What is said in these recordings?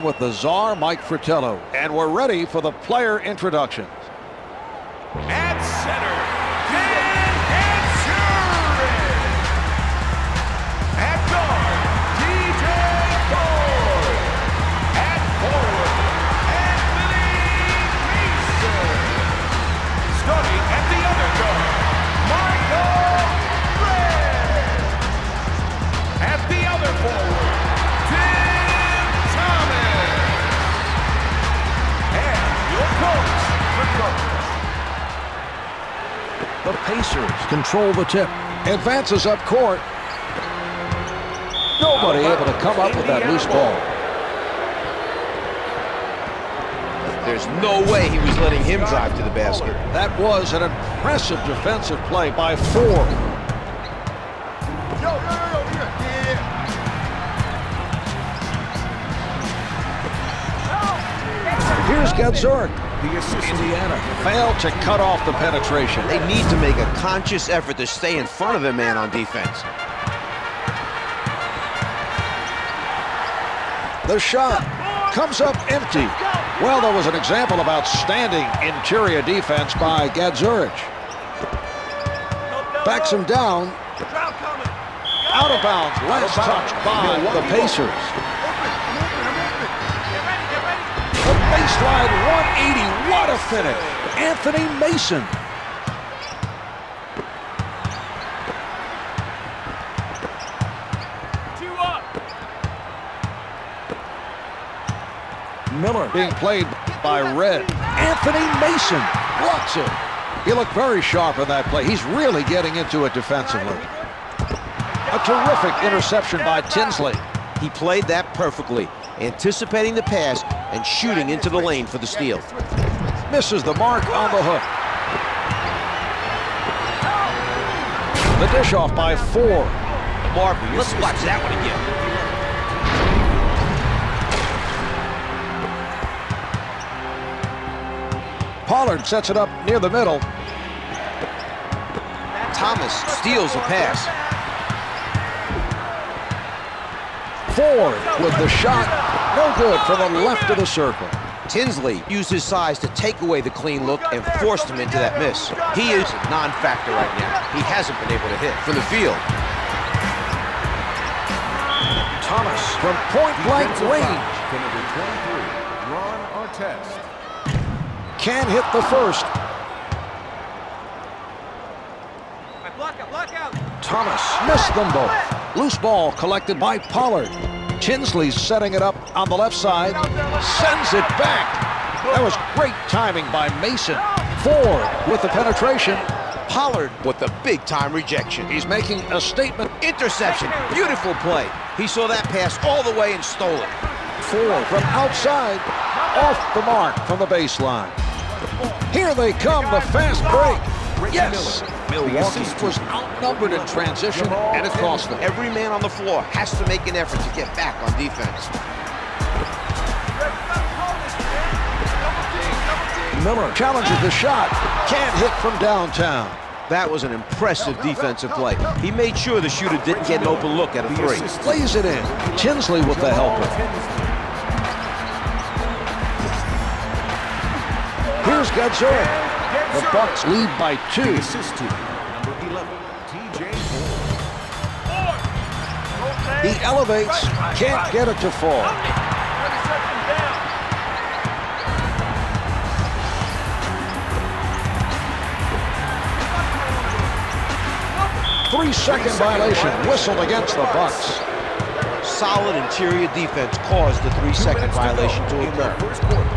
With the czar, Mike Fratello. And we're ready for the player introductions. At center, Dan Gadzuric. At guard, DJ Ford. At forward, Anthony Mason. Starting at the other guard, Michael Redd. At the other forward, Tim Thomas. And your coach, The Pacers control the tip. Advances up court. Nobody able to come up with that loose ball. There's no way he was letting him drive to the basket. That was an impressive defensive play by Ford. Here's Gadzuric. Indiana failed to cut off the penetration. They need to make a conscious effort to stay in front of the man on defense. The shot comes up empty. Well, there was an example of outstanding interior defense by Gadzuric. Backs him down. Out of bounds. Last touch by the Pacers. The baseline 180. What a finish. Anthony Mason. Miller being played by Redd. Anthony Mason blocks it. He looked very sharp in that play. He's really getting into it defensively. A terrific interception by Tinsley. He played that perfectly, anticipating the pass and shooting into the lane for the steal. Misses the mark on the hook. The dish off by Ford. Mark, let's watch that one again. Pollard sets it up near the middle. Thomas steals a pass. Ford with the shot. No good from the left of the circle. Tinsley used his size to take away the clean look and forced him into that miss. He is a non-factor right now. He hasn't been able to hit from the field. Thomas from point-blank range. number 23, Ron Artest. Can't hit the first. Thomas missed them both. Loose ball collected by Pollard. Tinsley's setting it up on the left side. Sends it back. That was great timing by Mason. Ford with the penetration. Pollard with the big-time rejection. He's making a statement. Interception. Beautiful play. He saw that pass all the way and stole it. Ford from outside. Off the mark from the baseline. Here they come, the fast break. Yes, Milwaukee was outnumbered in transition, and it cost them. Every man on the floor has to make an effort to get back on defense. Miller challenges the shot. Can't hit from downtown. That was an impressive defensive play. He made sure the shooter didn't get an open look at a three. Plays it in. Tinsley with the helper. Here's Gadzuric. The Bucks lead by 2. Assist to number 11, TJ Ford. He elevates, can't get it to fall. Three-second violation whistled against the Bucks. Solid interior defense caused the 3-second violation to occur. First quarter.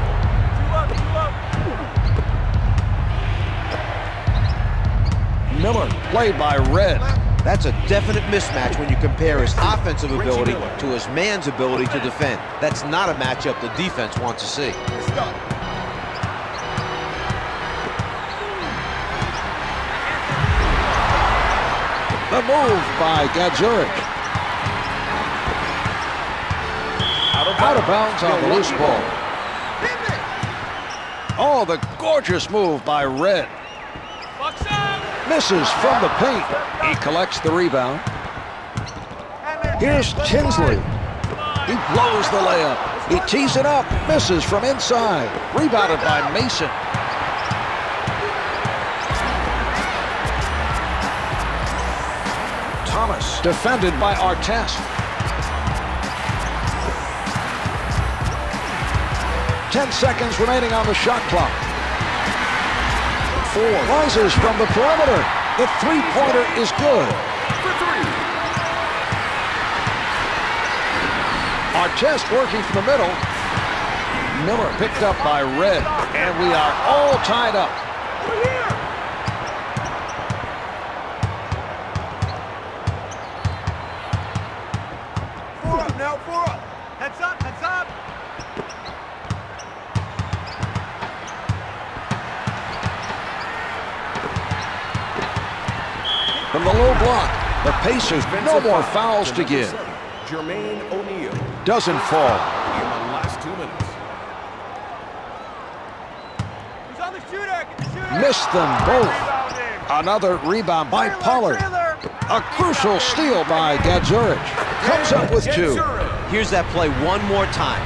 Miller played by Redd. That's a definite mismatch when you compare his offensive ability to his man's ability to defend. That's not a matchup the defense wants to see. The move by Gadzuric. Out of bounds on the loose ball. Oh, the gorgeous move by Redd. Misses from the paint. He collects the rebound. Here's Tinsley. He blows the layup. He tees it up, misses from inside. Rebounded by Mason. Thomas, defended by Artest. 10 seconds remaining on the shot clock. Ford rises from the perimeter. The three-pointer is good. For three. Artest working from the middle. Miller picked up by Red. And we are all tied up. Four up now, four up. Heads up, heads up. From the low block, the Pacers, no more fouls to give. Jermaine O'Neal. Doesn't fall. In the last 2 minutes. Who's on the shooter? Get the shooter. Missed them both. Another rebound by Pollard. A crucial steal by Gadzuric. Comes up with two. Here's that play one more time.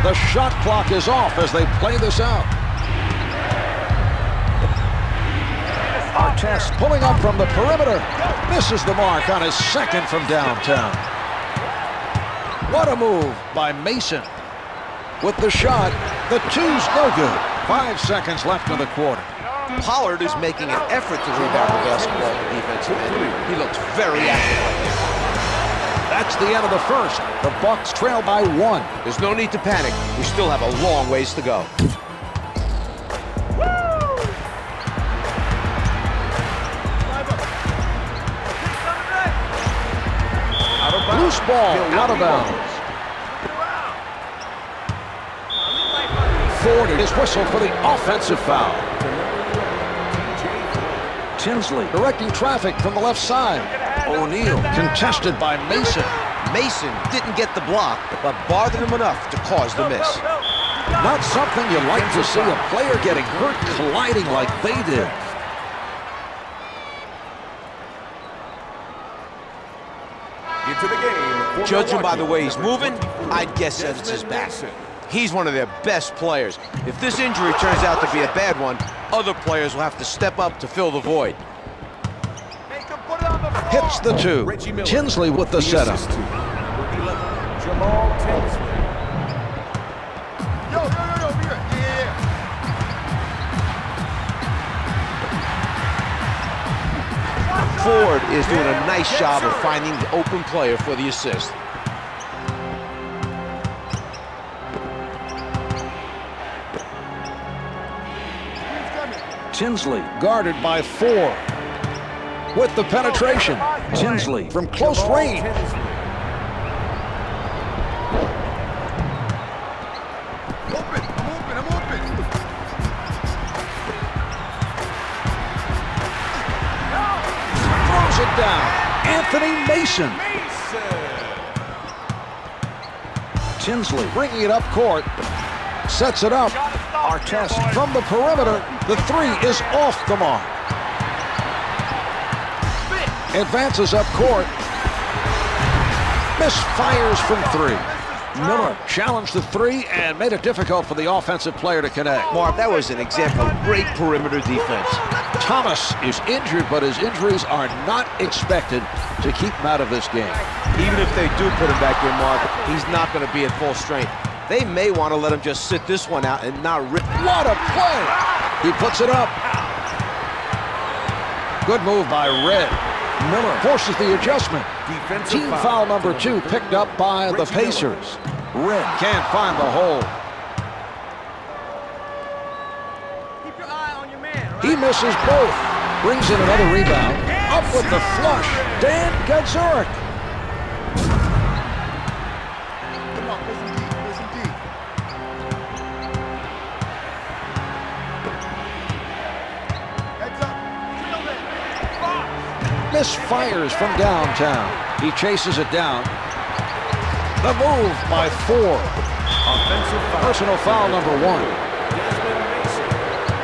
The shot clock is off as they play this out. Artest pulling up from the perimeter. Misses the mark on his second from downtown. What a move by Mason. With the shot, the two's no good. 5 seconds left in the quarter. Pollard is making an effort to rebound the basketball at the defensive end. He looks very active right now. That's the end of the first. The Bucks trail by 1. There's no need to panic. We still have a long ways to go. Loose ball out of bounds. Ford is whistled for the offensive foul. Tinsley directing traffic from the left side. O'Neal contested by Mason. Mason didn't get the block, but bothered him enough to cause the miss. Not something you like to see, a player getting hurt colliding like they did. Into the game. Judging by the way he's moving, I'd guess Evans is back. He's one of their best players. If this injury turns out to be a bad one, other players will have to step up to fill the void. Hits the two. Tinsley with the setup. Assist to number 11, Jamal Tinsley. Yo, over here. Yeah. Ford is doing a nice job of finding the open player for the assist. Tinsley guarded by 4. With the penetration. Tinsley from close range. I'm open. Throws it down. Anthony Mason. Tinsley bringing it up court. Sets it up. Artest from the perimeter. The three is off the mark. Advances up court. Misfires from 3. Miller challenged the 3 and made it difficult for the offensive player to connect. Mark, that was an example of great perimeter defense. Thomas is injured, but his injuries are not expected to keep him out of this game. Even if they do put him back in, Mark, he's not going to be at full strength. They may want to let him just sit this one out and not rip. What a play! He puts it up. Good move by Red. Miller forces the adjustment. Defensive Team foul number 2 picked up by the Pacers. Red can't find the hole. Keep your eye on your man, right? He misses both. Brings in another rebound. Up with the flush. Dan Gadzuric. Come on, listen deep. Heads up. Misfires from downtown. He chases it down. The move by 4. Offensive foul. Personal foul number 1. Desmond Mason.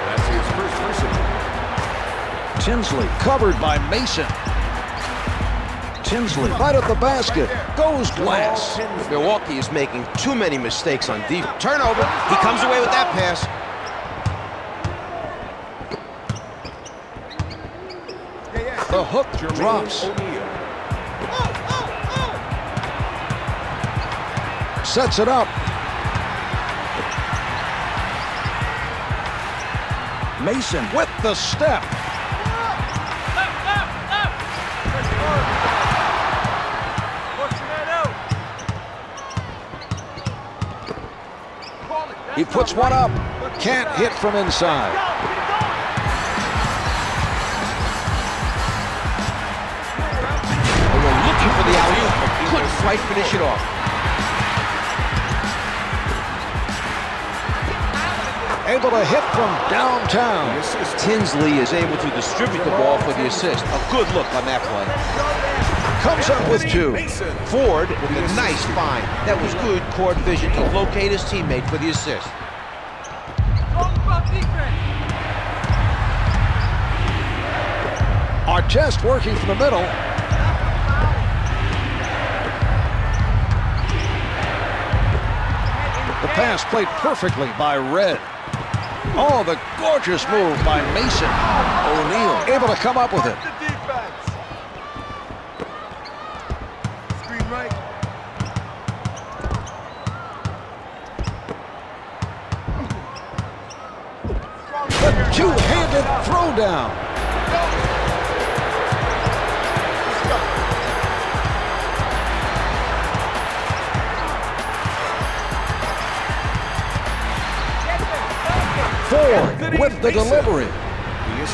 That's his first personal. Tinsley covered by Mason. Tinsley right at the basket. Goes Glass. Milwaukee is making too many mistakes on defense. Turnover. He comes away with that pass. The hook drops. Sets it up. Mason with the step. He puts one up. Can't hit from inside. They were looking for the alley-oop, but couldn't quite finish it off. Able to hit from downtown. Tinsley is able to distribute the ball for the assist. A good look on that play. Comes up with two. Ford with a nice find. That was good court vision to locate his teammate for the assist. Artest working from the middle. The pass played perfectly by Red. Oh, the gorgeous move by Mason. O'Neal able to come up with it. Screen right. The two-handed throwdown. Ford with the delivery.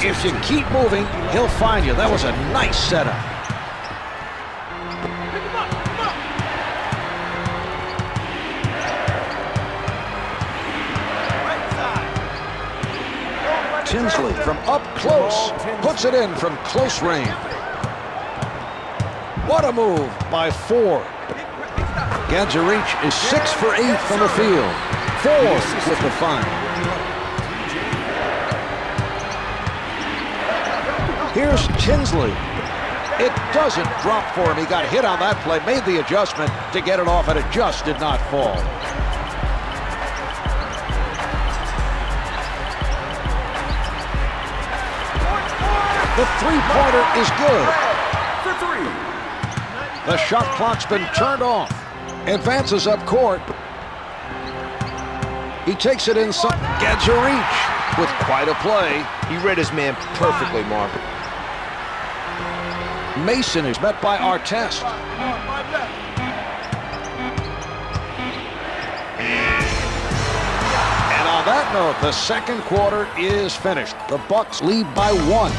If you keep moving, he'll find you. That was a nice setup. Tinsley from up close. Puts it in from close range. What a move by Ford. Gadzarich is 6 for 8 from the field. Ford with the find. Here's Tinsley. It doesn't drop for him. He got hit on that play, made the adjustment to get it off, and it just did not fall. The three-pointer is good. The shot clock's been turned off. Advances up court. He takes it inside. Gadzarich with quite a play. He read his man perfectly, Mark. Mason is met by Artest. And on that note, the second quarter is finished. The Bucks lead by 1.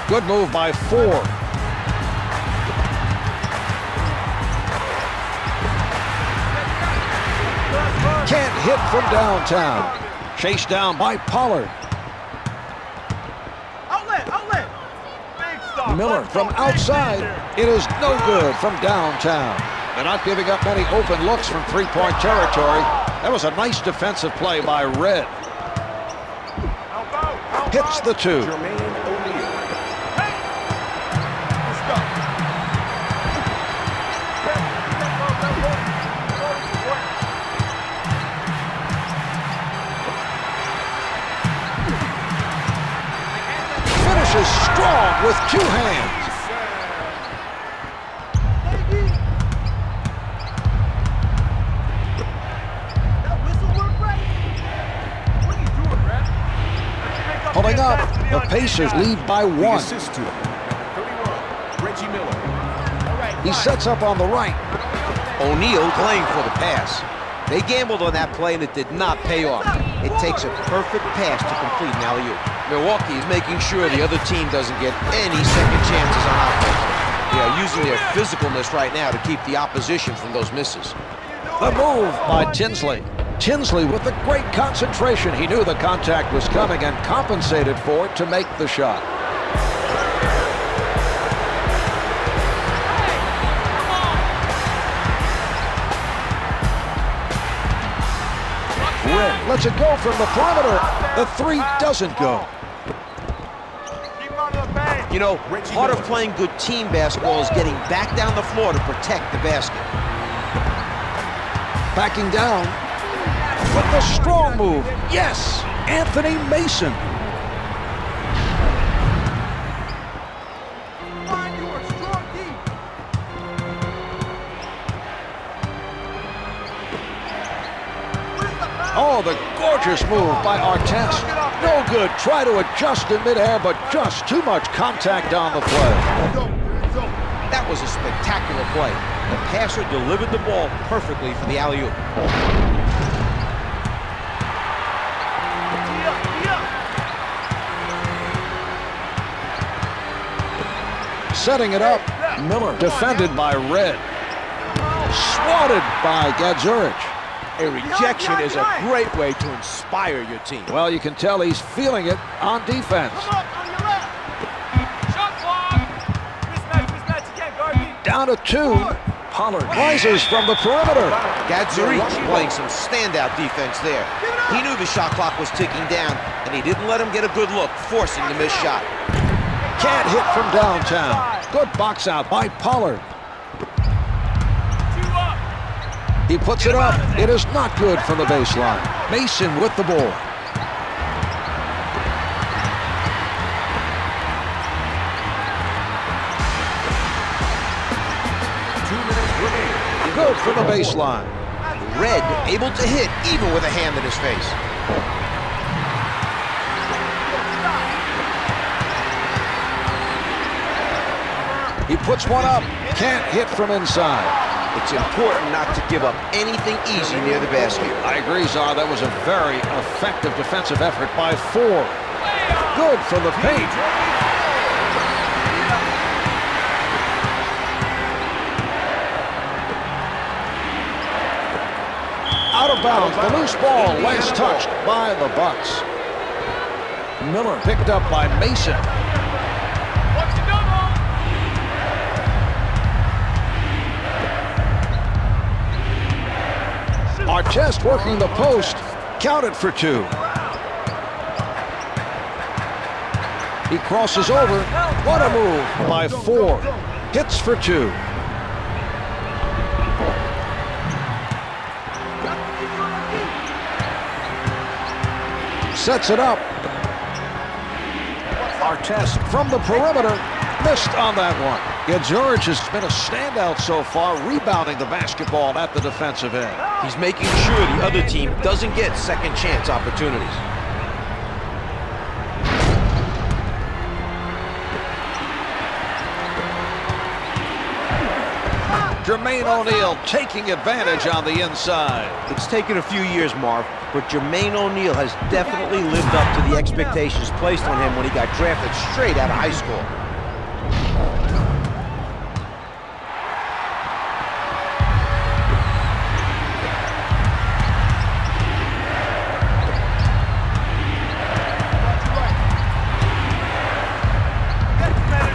Good move by Ford. Can't hit from downtown. Chased down by Pollard. Outlet. Big stop. Miller from outside. It is no good from downtown. They're not giving up many open looks from three-point territory. That was a nice defensive play by Red. Hits the two. Finishes strong with 2 hands. Pulling up, the Pacers lead by 1. Assist to him. 31, Reggie Miller. He sets up on the right. O'Neal playing for the pass. They gambled on that play and it did not pay off. It takes a perfect pass to complete an alley-oop. Milwaukee is making sure the other team doesn't get any second chances on offense. They are using their physicalness right now to keep the opposition from those misses. The move by Tinsley. Tinsley with the great concentration. He knew the contact was coming and compensated for it to make the shot. Red lets it go from the perimeter. The three doesn't go. Keep on the base. You know, part of playing good team basketball is getting back down the floor to protect the basket. Backing down with the strong move. Yes, Anthony Mason. Fine, you are strong team. Where's the foul? Oh, the gorgeous move by Artest. No good. Try to adjust in midair, but just too much contact on the play. That was a spectacular play. The passer delivered the ball perfectly for the alley-oop. Setting it up. Miller defended by Red. Swatted by Gadzuric. A rejection is a great way to inspire your team. Well, you can tell he's feeling it on defense. Come up on your left. Shot clock. Mismatch again, Garvey. Down to two. Pollard rises from the perimeter. Gadzuric playing some standout defense there. He knew the shot clock was ticking down, and he didn't let him get a good look, forcing the missed shot. Can't hit from downtown. Good box out by Pollard. 2 up. He puts it up. It is not good from the baseline. Mason with the ball. Good from the baseline. Red able to hit even with a hand in his face. He puts one up. Can't hit from inside. It's important not to give up anything easy near the basket. I agree, Czar. That was a very effective defensive effort by Ford. Good from the paint. Out of bounds. The loose ball last touched by the Bucks. Miller picked up by Mason. Watch the double. Artest working the post. Counted for two. He crosses over. What a move by Ford. Hits for two. Sets it up. Artest from the perimeter. Missed on that one. Gadzuric has been a standout so far, rebounding the basketball at the defensive end. He's making sure the other team doesn't get second chance opportunities. Jermaine O'Neal taking advantage on the inside. It's taken a few years, Marv, but Jermaine O'Neal has definitely lived up to the expectations placed on him when he got drafted straight out of high school.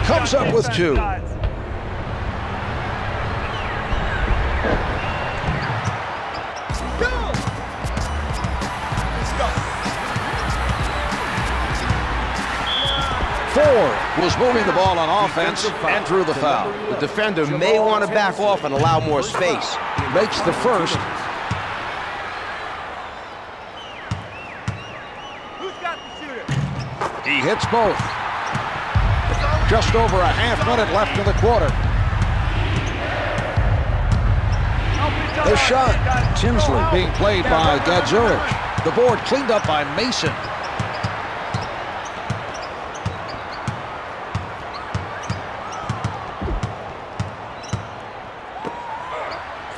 Comes up with two. Ford was moving the ball on offense and drew the foul. The defender may want to back off and allow more space. Makes the first. Who's got the shooter? He hits both. Just over a half minute left in the quarter. The shot. Tinsley being played by Gadzuric. The board cleaned up by Mason.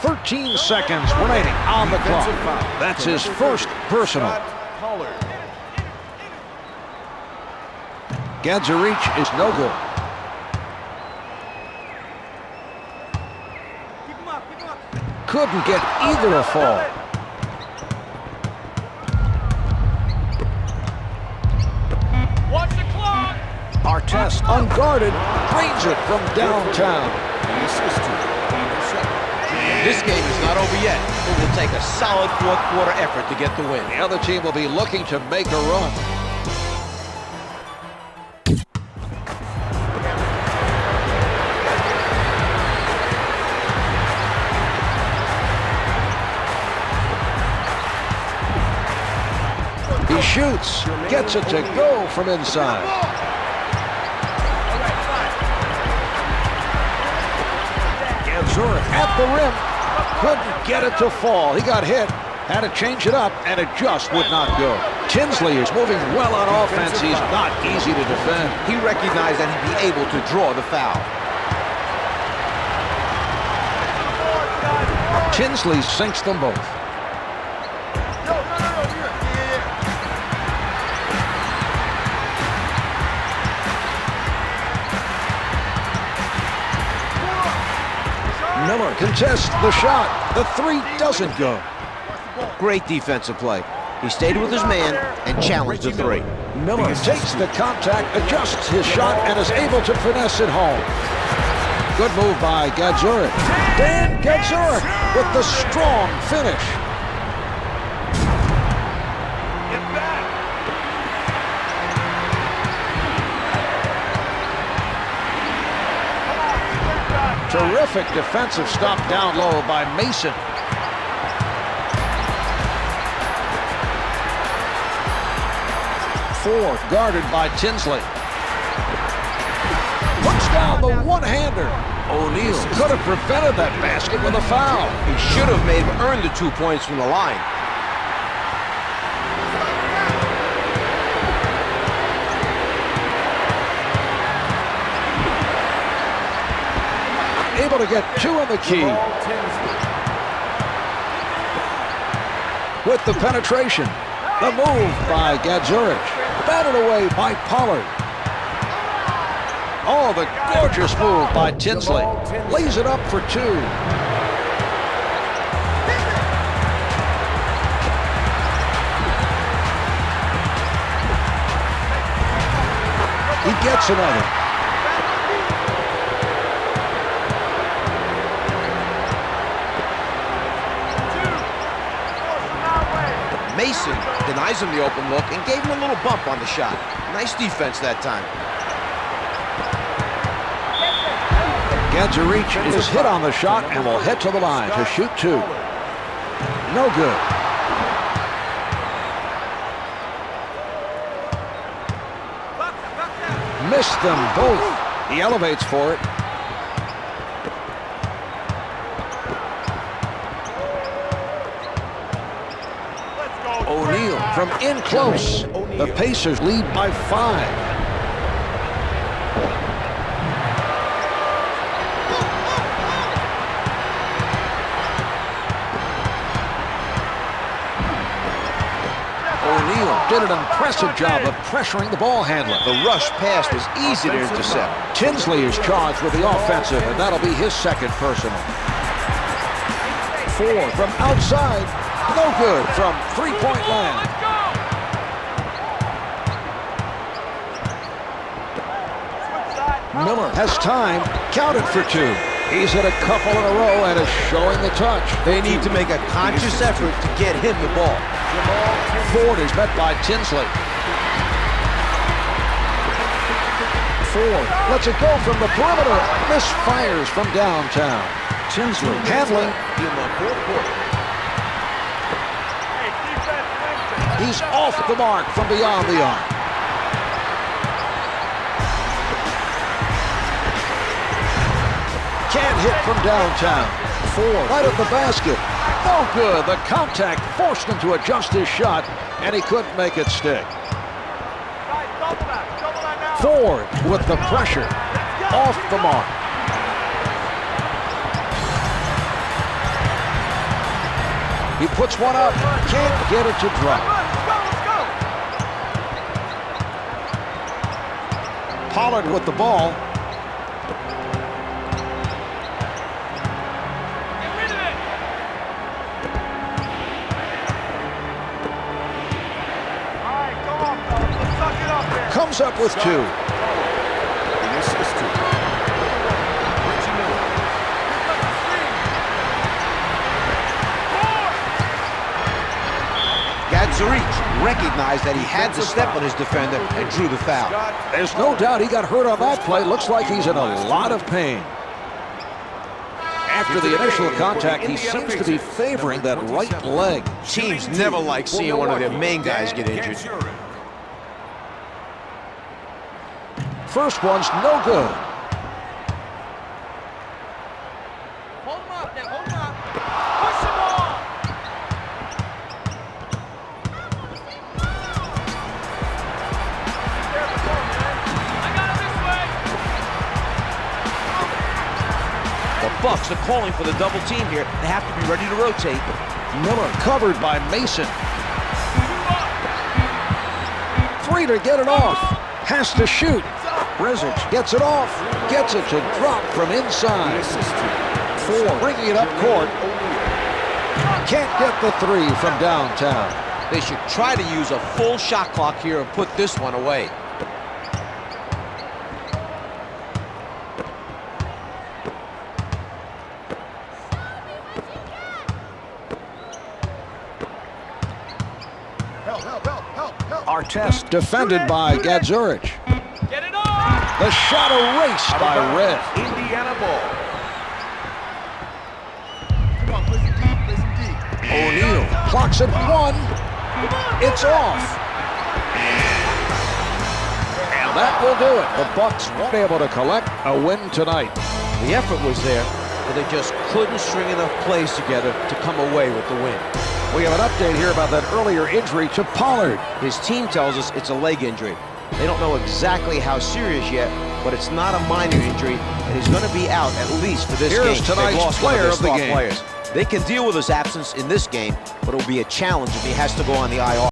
13 seconds remaining on the clock. That's his first personal. Gadzuric is no good. Keep him up, keep him up. Couldn't get either a fall. Watch the clock. Artest unguarded, drains it from downtown. This game is not over yet. It will take a solid fourth quarter effort to get the win. The other team will be looking to make a run. He shoots, gets it to go from inside. Gadzuric at the rim, couldn't get it to fall. He got hit, had to change it up, and it just would not go. Tinsley is moving well on offense. He's not easy to defend. He recognized that he'd be able to draw the foul. Tinsley sinks them both. Miller contests the shot. The three doesn't go. Great defensive play. He stayed with his man and challenged the three. Miller takes the contact, adjusts his shot, and is able to finesse it home. Good move by Gadzuric. Dan Gadzuric with the strong finish. Terrific defensive stop down low by Mason. Four guarded by Tinsley. Puts down the one-hander. O'Neal could have prevented that basket with a foul. He should have made him earn the 2 points from the line. Able to get two on the key. With the penetration. The move by Gadzuric. Batted away by Pollard. Oh, the gorgeous move by Tinsley. Lays it up for two. He gets another. Mason denies him the open look and gave him a little bump on the shot. Nice defense that time. Gadzuric is hit on the shot and will head to the line to shoot two. No good. Missed them both. He elevates for it. O'Neal from in close. The Pacers lead by 5. O'Neal did an impressive job of pressuring the ball handler. The rush pass was easy to intercept. Tinsley is charged with the offensive, and that'll be his second personal. 4 from outside. No good from three-point land. Miller has time. Counted for two. He's hit a couple in a row and is showing the touch. They need to make a conscious effort to get him the ball. Ford is met by Tinsley. Ford lets it go from the perimeter. Misfires from downtown. Tinsley handling. In the fourth quarter. He's off the mark from beyond the arc. Can't hit from downtown. Ford right at the basket. No good. The contact forced him to adjust his shot, and he couldn't make it stick. Ford with the pressure. Off the mark. He puts one up. Can't get it to drop. Pollard with the ball. Comes up with two. This is two. Reggie Miller. reach, recognized that he had to step on his defender and drew the foul. There's no doubt he got hurt on that play. Looks like he's in a lot of pain. After the initial contact, he seems to be favoring that right leg. Teams never like seeing one of their main guys get injured. First one's no good. Hold him up, Nick. Hold him up. Push him on. I got him this way. The Bucks are calling for the double team here. They have to be ready to rotate. Miller covered by Mason. 3 to get it off. Has to shoot. Rezic gets it off. Gets it to drop from inside. 4 bringing it up court. Can't get the 3 from downtown. They should try to use a full shot clock here and put this one away. Artest defended by Gadzuric. Get it on. The shot erased by Red. Indiana ball. Come on, listen deep, listen deep. O'Neal clocks at 1. It's off. And that will do it. The Bucks won't be able to collect a win tonight. The effort was there, but they just couldn't string enough plays together to come away with the win. We have an update here about that earlier injury to Pollard. His team tells us it's a leg injury. They don't know exactly how serious yet, but it's not a minor injury, and he's going to be out at least for this game. Here's tonight's They've lost one player their of the star game. players. They can deal with his absence in this game, but it'll be a challenge if he has to go on the IR.